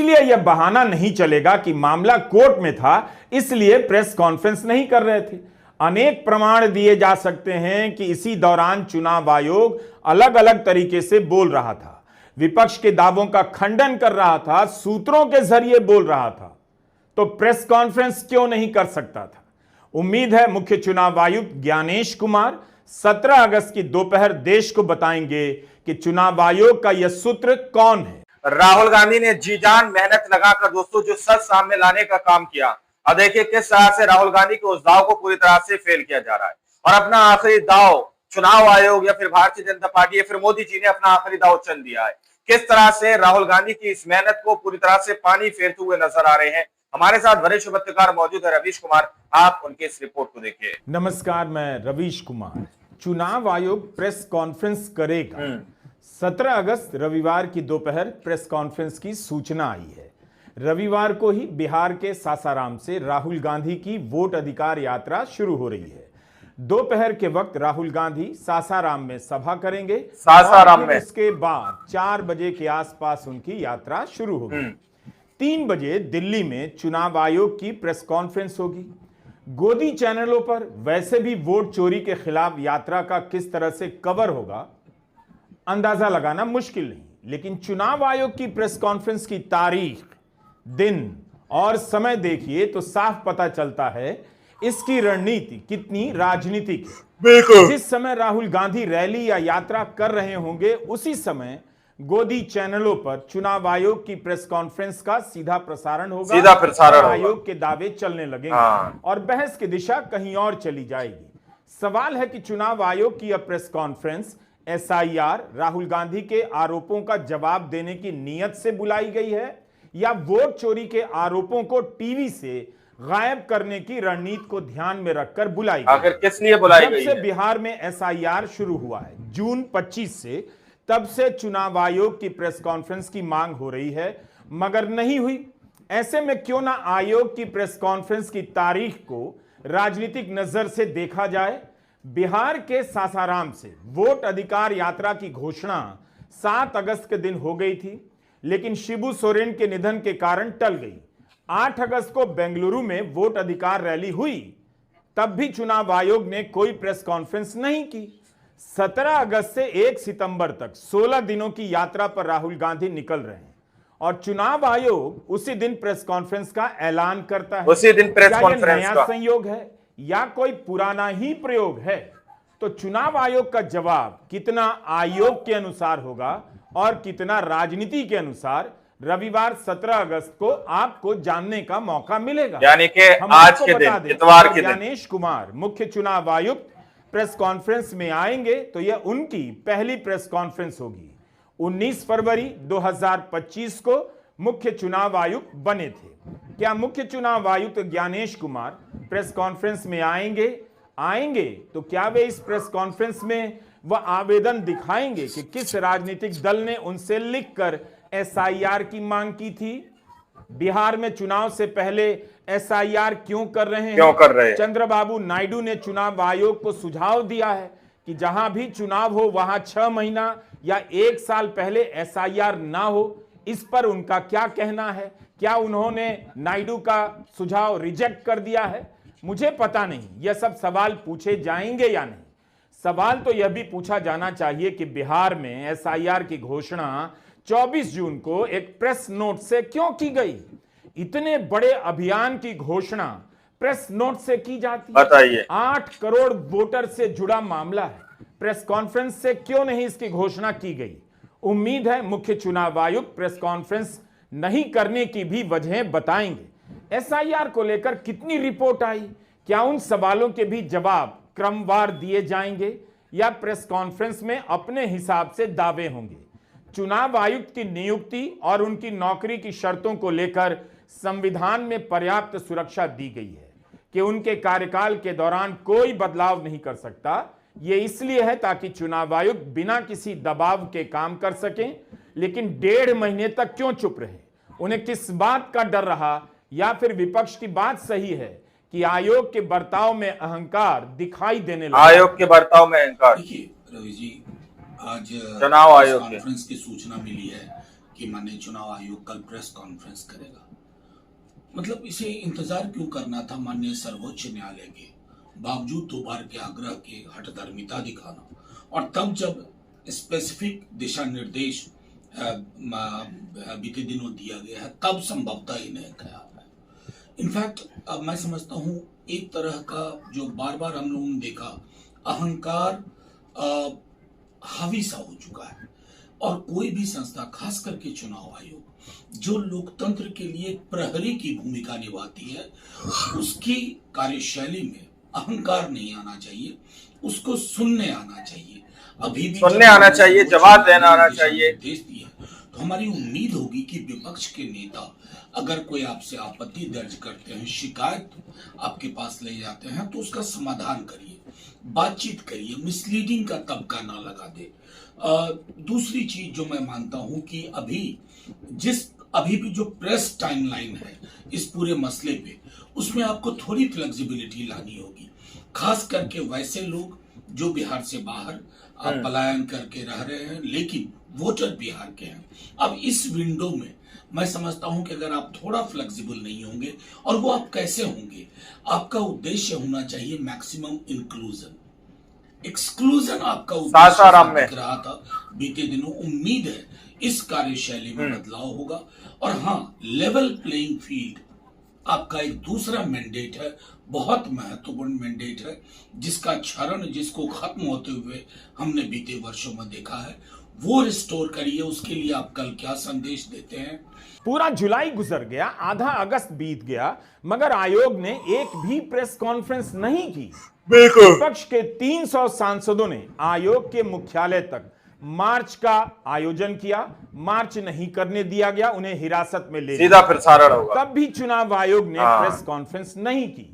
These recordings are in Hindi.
इसलिए यह बहाना नहीं चलेगा कि मामला कोर्ट में था, इसलिए प्रेस कॉन्फ्रेंस नहीं कर रहे थे। अनेक प्रमाण दिए जा सकते हैं कि इसी दौरान चुनाव आयोग अलग अलग तरीके से बोल रहा था, विपक्ष के दावों का खंडन कर रहा था, सूत्रों के जरिए बोल रहा था, तो प्रेस कॉन्फ्रेंस क्यों नहीं कर सकता था? उम्मीद है मुख्य चुनाव आयुक्त ज्ञानेश कुमार 17 अगस्त की दोपहर देश को बताएंगे कि चुनाव आयोग का यह सूत्र कौन है। राहुल गांधी ने जी जान मेहनत लगाकर दोस्तों जो सच सामने लाने का काम किया, अब देखिए किस तरह से राहुल गांधी के उस दाव को पूरी तरह से फेल किया जा रहा है और अपना आखिरी दाव चुनाव आयोग या फिर भारतीय जनता पार्टी या फिर मोदी जी ने अपना आखिरी दाव चल दिया है। किस तरह से राहुल गांधी की इस मेहनत को पूरी तरह से पानी फेरते हुए नजर आ रहे हैं। हमारे साथ वरिष्ठ पत्रकार मौजूद है रवीश कुमार, आप उनके इस रिपोर्ट को देखिए। नमस्कार, मैं रवीश कुमार। चुनाव आयोग प्रेस कॉन्फ्रेंस करेगा। 17 अगस्त रविवार की दोपहर प्रेस कॉन्फ्रेंस की सूचना आई है। रविवार को ही बिहार के सासाराम से राहुल गांधी की वोट अधिकार यात्रा शुरू हो रही है। दोपहर के वक्त राहुल गांधी सासाराम में सभा करेंगे। सासाराम में इसके बाद 4 बजे के आसपास उनकी यात्रा शुरू होगी। 3 बजे दिल्ली में चुनाव आयोग की प्रेस कॉन्फ्रेंस होगी। गोदी चैनलों पर वैसे भी वोट चोरी के खिलाफ यात्रा का किस तरह से कवर होगा अंदाजा लगाना मुश्किल नहीं, लेकिन चुनाव आयोग की प्रेस कॉन्फ्रेंस की तारीख, दिन और समय देखिए तो साफ पता चलता है इसकी रणनीति कितनी राजनीतिक है। बिल्कुल। जिस समय राहुल गांधी रैली या यात्रा कर रहे होंगे उसी समय गोदी चैनलों पर चुनाव आयोग की प्रेस कॉन्फ्रेंस का सीधा प्रसारण होगा। सीधा प्रसारण आयोग के दावे चलने लगेंगे और बहस की दिशा कहीं और चली जाएगी। सवाल है कि चुनाव आयोग की यह press conference SIR, Rahul Gandhi के आरोपों का जवाब देने की नीयत से बुलाई गई है या वोट चोरी के आरोपों को टीवी से गायब करने की रणनीति को ध्यान में रखकर बुलाई गई। आखिर किस लिए बुलाई गई? जब से बिहार में एसआईआर शुरू हुआ है जून 25 से, तब से चुनाव आयोग की प्रेस कॉन्फ्रेंस की मांग हो रही है मगर नहीं हुई। ऐसे में क्यों ना आयोग की प्रेस कॉन्फ्रेंस की तारीख को राजनीतिक नजर से देखा जाए। बिहार के सासाराम से वोट अधिकार यात्रा की घोषणा 7 अगस्त के दिन हो गई थी, लेकिन शिबू सोरेन के निधन के कारण टल गई। 8 अगस्त को बेंगलुरु में वोट अधिकार रैली हुई, तब भी चुनाव आयोग ने कोई प्रेस कॉन्फ्रेंस नहीं की। 17 अगस्त से 1 सितंबर तक 16 दिनों की यात्रा पर राहुल गांधी निकल रहे हैं और चुनाव आयोग उसी दिन प्रेस कॉन्फ्रेंस का ऐलान करता है। उसी दिन प्रेस कॉन्फ्रेंस का नया संयोग है या कोई पुराना ही प्रयोग है? तो चुनाव आयोग का जवाब कितना आयोग के अनुसार होगा और कितना राजनीति के अनुसार, रविवार 17 अगस्त को आपको जानने का मौका मिलेगा। यानी कि आज के दिन, इतवार के दिन, ज्ञानेश कुमार मुख्य चुनाव आयुक्त प्रेस कॉन्फ्रेंस में आएंगे तो यह उनकी पहली प्रेस कॉन्फ्रेंस होगी। 19 फरवरी 2025 को मुख्य चुनाव आयुक्त बने थे। क्या मुख्य चुनाव आयुक्त ज्ञानेश कुमार प्रेस कॉन्फ्रेंस में आएंगे तो क्या वे इस प्रेस कॉन्फ्रेंस में वह आवेदन दिखाएंगे कि किस राजनीतिक दल ने उनसे लिखकर एसआईआर की मांग की थी? बिहार में चुनाव से पहले एसआईआर क्यों कर रहे हैं? चंद्रबाबू नायडू ने चुनाव आयोग को सुझाव दिया है कि जहां भी चुनाव हो वहां 6 महीना या 1 साल पहले एसआईआर ना हो। इस पर उनका क्या कहना है? क्या उन्होंने नायडू का सुझाव रिजेक्ट कर दिया है? मुझे पता नहीं। यह सब सवाल पूछे जाएंगे या नहीं। सवाल तो यह भी पूछा जाना चाहिए कि बिहार में एसआईआर की घोषणा 24 जून को एक प्रेस नोट से क्यों की गई? इतने बड़े अभियान की घोषणा प्रेस नोट से की जाती है? बताइए। 8 करोड़ वोटर से जुड़ा मामला है, प्रेस कॉन्फ्रेंस से क्यों नहीं इसकी घोषणा की गई? उम्मीद है मुख्य चुनाव आयुक्त प्रेस कॉन्फ्रेंस नहीं करने की भी वजहें बताएंगे। एसआईआर को लेकर कितनी रिपोर्ट आई, क्या उन सवालों के भी जवाब क्रमवार दिए जाएंगे या प्रेस कॉन्फ्रेंस में अपने हिसाब से दावे होंगे? चुनाव आयुक्त की नियुक्ति और उनकी नौकरी की शर्तों को लेकर संविधान में पर्याप्त सुरक्षा दी गई है कि उनके कार्यकाल के दौरान कोई बदलाव नहीं कर सकता। यह इसलिए है ताकि चुनाव आयुक्त बिना किसी दबाव के काम कर सकें। लेकिन 1.5 महीने तक क्यों चुप रहे? उन्हें किस बात का डर रहा? या फिर विपक्ष की बात सही है कि आयोग के बर्ताव में अहंकार दिखाई देने लगा? आयोग के बर्ताव में अहंकार। देखिए रवि जी, आज चुनाव आयोग कॉन्फ्रेंस की सूचना मिली है कि माननीय चुनाव आयोग कल प्रेस कॉन्फ्रेंस करेगा। मतलब इसे इंतजार क्यों करना था माननीय सर्वोच्च न्यायालय के बावजूद 2 बार के आग्रह के हठधर्मिता दिखाना, और तब जब स्पेसिफिक दिशा निर्देश बीते दिनों दिया गया है तब संभवतः इन्हें ख्याल है। इनफैक्ट अब मैं समझता हूँ एक तरह का जो बार बार हम लोगों ने देखा अहंकार हावी सा हो चुका है, और कोई भी संस्था खास करके चुनाव आयोग जो लोकतंत्र के लिए प्रहरी की भूमिका निभाती है उसकी कार्यशैली में अहंकार नहीं आना चाहिए, उसको सुनने आना चाहिए। अभी भी सुनने आना चाहिए, जवाब देना आना चाहिए। देश दिया तो हमारी उम्मीद होगी कि विपक्ष के नेता अगर कोई आपसे आपत्ति दर्ज करते हैं, शिकायत आपके पास ले जाते हैं, तो उसका समाधान करिए, बातचीत करिए, मिसलीडिंग का तबका ना लगा दे। दूसरी चीज जो मैं मानता हूं कि अभी भी जो प्रेस टाइमलाइन है इस पूरे मसले पे, उसमें आपको थोड़ी फ्लेक्सिबिलिटी लानी होगी, खास करके वैसे लोग जो बिहार से बाहर पलायन करके रह रहे हैं लेकिन वोटर बिहार के हैं। अब इस विंडो में मैं समझता हूं कि अगर आप थोड़ा फ्लेक्सिबल नहीं होंगे, और वो आप कैसे होंगे, आपका उद्देश्य होना चाहिए मैक्सिमम इंक्लूजन, एक्सक्लूजन आपका उद्देश्य दिख रहा था बीते दिनों। उम्मीद है इस कार्यशैली में बदलाव होगा, और हाँ, लेवल प्लेइंग फील्ड आपका एक दूसरा मैंडेट है, बहुत महत्वपूर्ण मैंडेट है, जिसका क्षरण जिसको खत्म होते हुए हमने बीते वर्षों में देखा है, वो रिस्टोर करिए। उसके लिए आप कल क्या संदेश देते हैं? पूरा जुलाई गुजर गया, आधा अगस्त बीत गया, मगर आयोग ने एक भी प्रेस कॉन्फ्रेंस नहीं की। विपक्ष के 300 सांसदों ने आयोग के मुख्यालय तक मार्च का आयोजन किया, मार्च नहीं करने दिया गया, उन्हें हिरासत में ले सीधा प्रसारण होगा। तब भी चुनाव आयोग ने प्रेस कॉन्फ्रेंस नहीं की।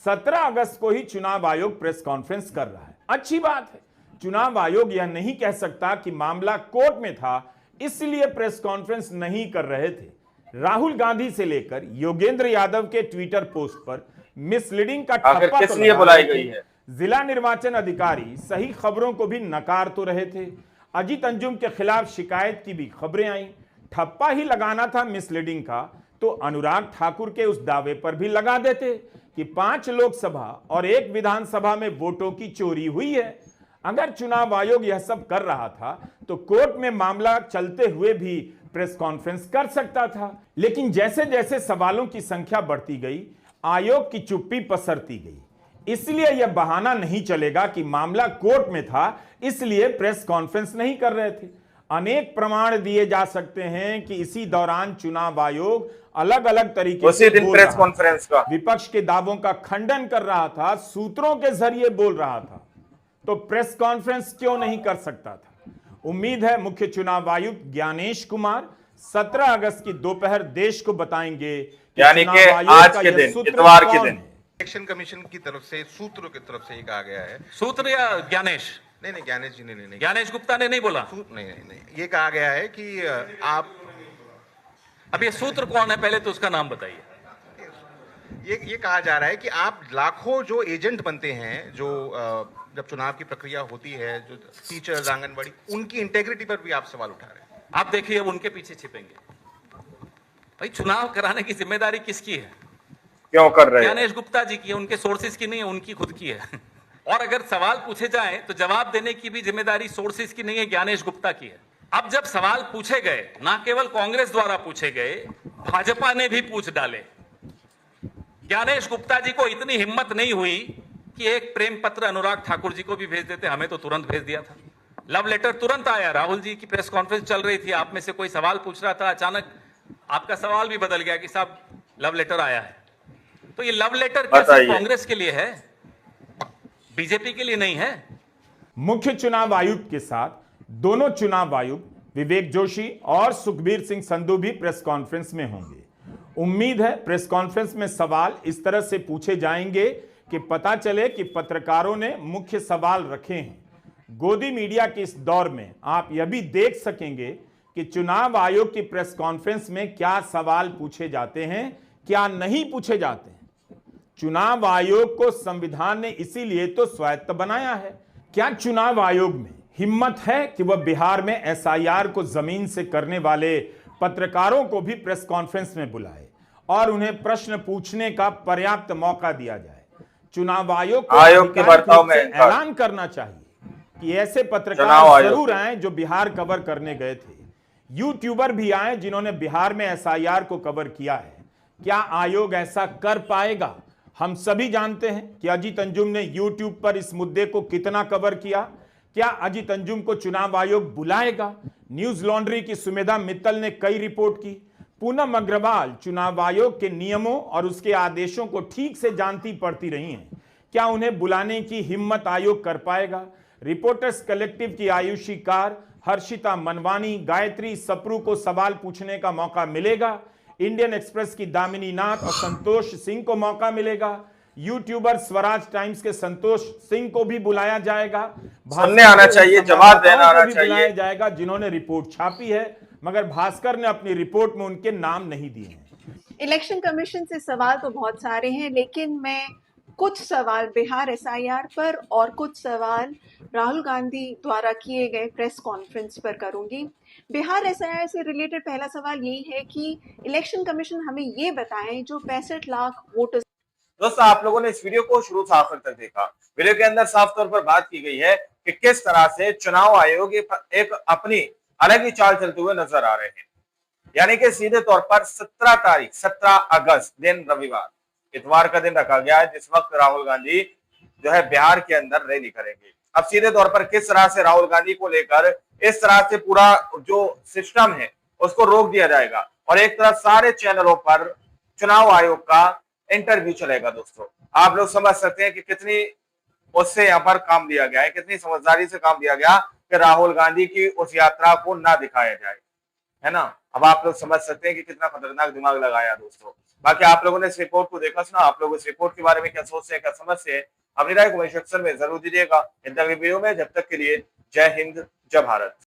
17 अगस्त को ही चुनाव आयोग प्रेस कॉन्फ्रेंस कर रहा है। अच्छी बात है, चुनाव आयोग यह नहीं कह सकता कि मामला कोर्ट में था इसलिए प्रेस कॉन्फ्रेंस नहीं कर रहे थे। राहुल गांधी से लेकर योगेंद्र यादव के ट्विटर पोस्ट पर मिसलीडिंग का ठप्पा किस लिए बुलाई गई है? जिला निर्वाचन अधिकारी सही खबरों को भी नकार तो रहे थे। अजीत अंजुम के खिलाफ शिकायत की भी खबरें आई। ठप्पा ही लगाना था मिसलीडिंग का तो अनुराग ठाकुर के उस दावे पर भी लगा देते कि 5 लोकसभा और 1 विधानसभा में वोटों की चोरी हुई है। अगर चुनाव आयोग यह सब कर रहा था तो कोर्ट में मामला चलते हुए भी प्रेस कॉन्फ्रेंस कर सकता था। लेकिन जैसे जैसे सवालों की संख्या बढ़ती गई, आयोग की चुप्पी पसरती गई। इसलिए यह बहाना नहीं चलेगा कि मामला कोर्ट में था इसलिए प्रेस कॉन्फ्रेंस नहीं कर रहे थे। अनेक प्रमाण दिए जा सकते हैं कि इसी दौरान चुनाव आयोग अलग अलग तरीके से प्रेस कॉन्फ्रेंस का विपक्ष के दावों का खंडन कर रहा था, सूत्रों के जरिए बोल रहा था, तो प्रेस कॉन्फ्रेंस क्यों नहीं कर सकता था? उम्मीद है मुख्य चुनाव आयुक्त ज्ञानेश कुमार 17 अगस्त की दोपहर देश को बताएंगे, यानी कि आज के दिन, इतवार के दिन इलेक्शन कमीशन की तरफ से, सूत्रों की तरफ से ये कहा गया है। सूत्र या ज्ञानेश? नहीं, ज्ञानेश जी ने नहीं, ज्ञानेश गुप्ता ने नहीं बोला। नहीं, ये कहा गया है कि आप, अब ये सूत्र कौन है पहले तो उसका नाम बताइए। ये कहा जा रहा है कि आप लाखों जो एजेंट बनते हैं, जो जब चुनाव की प्रक्रिया होती है, जो टीचर्स, आंगनबाड़ी, उनकी इंटेग्रिटी पर भी आप सवाल उठा रहे हैं। आप देखिए अब उनके पीछे छिपेंगे। भाई चुनाव कराने की जिम्मेदारी किसकी है? क्यों कर रहे हैं? ज्ञानेश गुप्ता जी की है, उनके सोर्सेज की नहीं है, उनकी खुद की है। और अगर सवाल पूछे जाए तो जवाब देने की भी जिम्मेदारी सोर्सेज की नहीं है, ज्ञानेश गुप्ता की है। अब जब सवाल पूछे गए, ना केवल कांग्रेस द्वारा पूछे गए, भाजपा ने भी पूछ डाले। ज्ञानेश गुप्ता जी को इतनी हिम्मत नहीं हुई कि एक प्रेम पत्र अनुराग ठाकुर जी को भी भेज देते, हमें तो तुरंत भेज दिया था। लव लेटर तुरंत आया। राहुल जी की प्रेस कॉन्फ्रेंस चल रही थी, आप में से कोई सवाल पूछ रहा था, अचानक आपका सवाल भी बदल गया कि साहब लव लेटर आया है। तो ये लव लेटर कैसे कांग्रेस के लिए है, बीजेपी के लिए नहीं है। मुख्य चुनाव आयुक्त के साथ दोनों चुनाव आयुक्त विवेक जोशी और सुखबीर सिंह संधू भी प्रेस कॉन्फ्रेंस में होंगे। उम्मीद है प्रेस कॉन्फ्रेंस में सवाल इस तरह से पूछे जाएंगे कि पता चले कि पत्रकारों ने मुख्य सवाल रखे हैं। गोदी मीडिया के इस दौर में आप यह भी देख सकेंगे कि चुनाव आयोग की प्रेस कॉन्फ्रेंस में क्या सवाल पूछे जाते हैं, क्या नहीं पूछे जाते हैं। चुनाव आयोग को संविधान ने इसीलिए तो स्वायत्त बनाया है। क्या चुनाव आयोग में हिम्मत है कि वह बिहार में एसआईआर को जमीन से करने वाले पत्रकारों को भी प्रेस कॉन्फ्रेंस में बुलाए और उन्हें प्रश्न पूछने का पर्याप्त मौका दिया जाए। चुनाव आयोग को के बर्ताव में ऐलान करना चाहिए कि ऐसे पत्रकार जरूर आए जो बिहार कवर करने गए थे। यूट्यूबर भी आए जिन्होंने बिहार में एसआईआर को कवर किया है। क्या आयोग ऐसा कर पाएगा? हम सभी जानते हैं कि अजीत अंजुम ने यूट्यूब पर इस मुद्दे को कितना कवर किया। क्या अजीत अंजुम को चुनाव आयोग बुलाएगा? न्यूज लॉन्ड्री की सुमेधा मित्तल ने कई रिपोर्ट की। पूनम अग्रवाल चुनाव आयोग के नियमों और उसके आदेशों को ठीक से जानती पड़ती रही हैं। क्या उन्हें बुलाने की हिम्मत आयोग कर पाएगा? रिपोर्टर्स कलेक्टिव की आयुषी कार, हर्षिता मनवानी, गायत्री सप्रू को सवाल पूछने का मौका मिलेगा? इंडियन एक्सप्रेस की दामिनी नाथ और संतोष सिंह को मौका मिलेगा? यूट्यूबर स्वराज टाइम्स के संतोष सिंह को भी बुलाया जाएगा? सामने आना चाहिए, जवाब देना आना चाहिए, बुलाया जाएगा जिन्होंने रिपोर्ट छापी है, मगर भास्कर ने अपनी रिपोर्ट में उनके नाम नहीं दिए हैं। इलेक्शन कमीशन से सवाल तो बहुत सारे हैं, लेकिन मैं कुछ सवाल बिहार एसआईआर पर और कुछ सवाल राहुल गांधी द्वारा किए गए प्रेस कॉन्फ्रेंस पर करूंगी। बिहार एसआईआर से रिलेटेड पहला सवाल यही है कि इलेक्शन कमीशन हमें ये बताएं जो 65 लाख वोटर्स। दोस्तों, आप लोगों ने इस वीडियो को शुरू से आखिर तक देखा। वीडियो के अंदर साफ तौर पर बात की गई है कि किस तरह से चुनाव आयोग एक अपनी अलग ही चाल चलते हुए नजर आ रहे हैं। यानी कि सीधे तौर पर 17 अगस्त दिन रविवार, इतवार का दिन रखा गया है, जिस वक्त राहुल गांधी जो है बिहार के अंदर रैली करेंगे। अब सीधे तौर पर किस तरह से राहुल गांधी को लेकर इस तरह से पूरा जो सिस्टम है उसको रोक दिया जाएगा और एक तरह सारे चैनलों पर चुनाव आयोग का इंटरव्यू चलेगा। दोस्तों, आप लोग समझ सकते हैं कि कितनी उससे यहाँ पर काम दिया गया है, कितनी समझदारी से काम दिया गया कि राहुल गांधी की उस यात्रा को ना दिखाया जाए, है ना। अब आप लोग समझ सकते हैं कि कितना खतरनाक दिमाग लगाया दोस्तों। बाकी आप लोगों ने इस रिपोर्ट को देखा सुना, आप लोग इस रिपोर्ट के बारे में क्या सोचते हैं, क्या समझते हैं, अपनी राय कमेंट सेक्शन में जरूर दीजिएगा। इन तक वीडियो में जब तक के लिए जय हिंद, जय भारत।